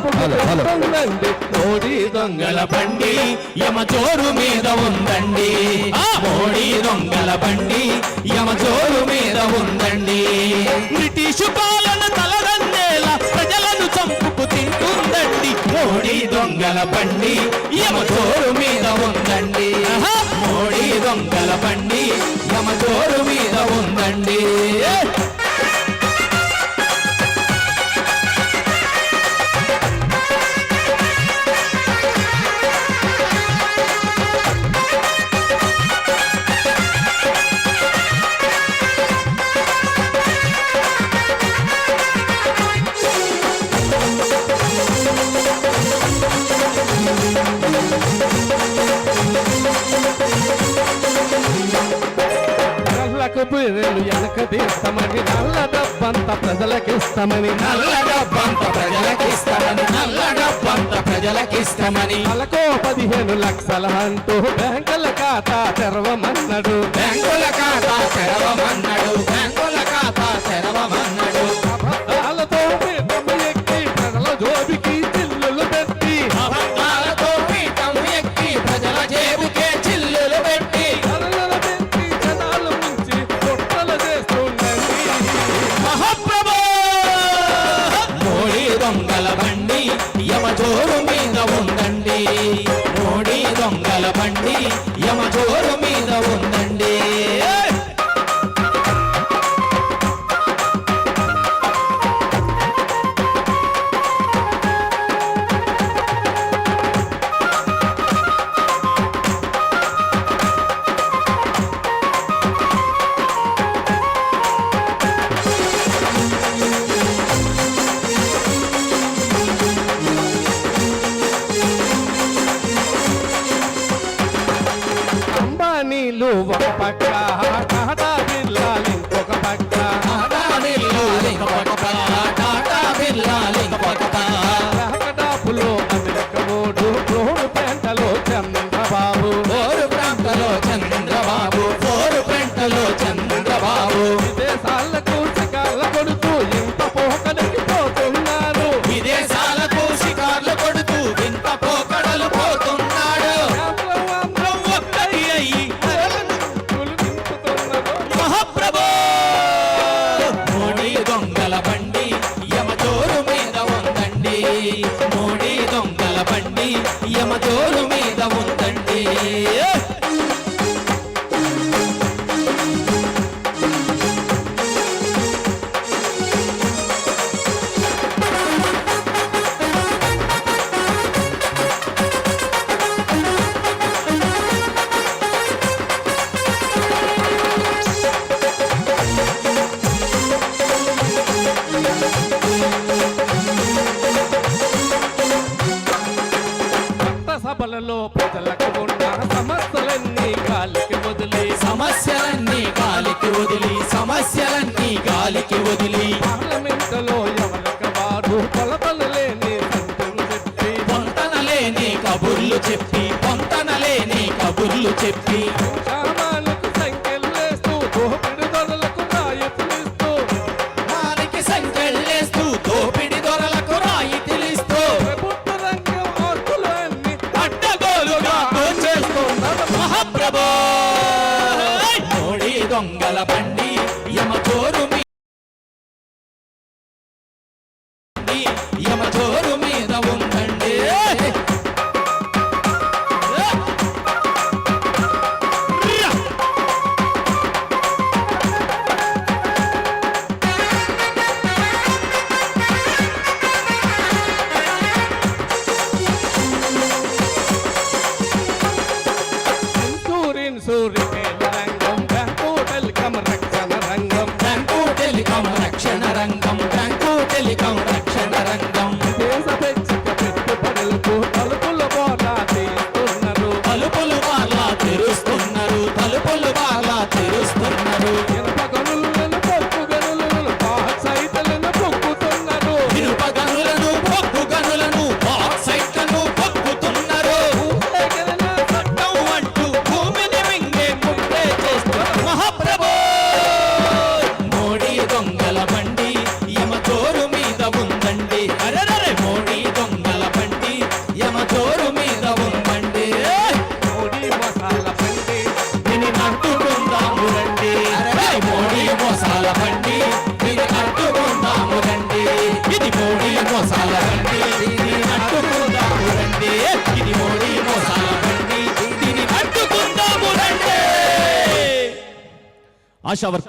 చంపుకుందండి మోడీ దొంగల బండి యమ జోరు మీద ఉందండి మోడీ దొంగల బండి యమ జోరు మీద ఉందండి బ్రిటిషు పాలన తలదన్నేలా ప్రజలను చంపుకు తింటుందండి మోడీ దొంగల బండి యమ జోరు మీద ఉందండి మోడీ దొంగల బండి యమ జోరు మీద ఉందండి బుర్రెలు వెనక తీస్తామని నల్ల డబ్బంత ప్రజలకిస్తామని నల్ల డబ్బంత ప్రజలకిస్తామని నల్ల డబ్బంత ప్రజలకిస్తామని నెలకో 15 లక్షల అంటూ బ్యాంకుల ఖాతా తెరవమన్నాడు బ్యాంకుల ఖాతా తెరవమన్నాడు బ్యాంకుల ఖాతా తెరవమన్నాడు అబద్ధాలతో పీఠం ఎక్కి ప్రజల జోబికి చిల్లులు పెట్టి అబద్ధాలతో పీఠం ఎక్కి ప్రజల జేబుకే చిల్లులు పెట్టి దొంగల బండి యమ జోరు మీద ఉందండి మోడీ దొంగల బండి యమ జోరు మీద ఉందండి నీళ్ళు ఒక పక్క టాటా బిర్లాలు ఇంకొక పక్క టాటా బిర్లాలు ఇంకొక డాపులో అమెరికా ఓడు ఫ్లోరు పెంటలో చంద్రబాబు ఫ్లోరు ప్రాంతలో చంద్రబాబు ఫ్లోరు పెంటలో చంద్రబాబు విదేశాలకు శిఖార్ల కొడుతూ ఇంత పోకడికి పోతున్నారు విదేశాలకు శిఖార్లు కొడుతూ ఇంత పోకడలు పోతున్నాడు మోడీ దొంగల బండి యమ జోరు మీద ఉందండి మోడీ దొంగల బండి యమ జోరు మీద ఉందండి సభలలో ప్రజలకు ఉన్న సమస్యలన్నీ గాలికి వదిలి సమస్యలన్నీ గాలికి వదిలి సమస్యలన్నీ గాలికి వదిలి పార్లమెంటులో ఎవరికి వారు కొలతనలేని చెప్పి పొంతనలేని కబుర్లు చెప్పి పొంతనలేని కబుర్లు చెప్పి సామాన్లకు సంఖ్యలేస్తూ దోపిడి దొరలకు రాయితీలిస్తూ దానికి సంఖ్యలేస్తూ దోపిడి దొరలకు రాయితీలిస్తూ మహాప్రభో మోడీ దొంగల బండి యమ జోరు యమ జోరు మీద ఉందండి రంగం బ్యాంకు టెలికాం రక్షణ రంగం బ్యాంకు టెలికాం రక్షణ రంగం బ్యాంకు టెలికాం రక్షణ రంగం ఆశా వర్కర్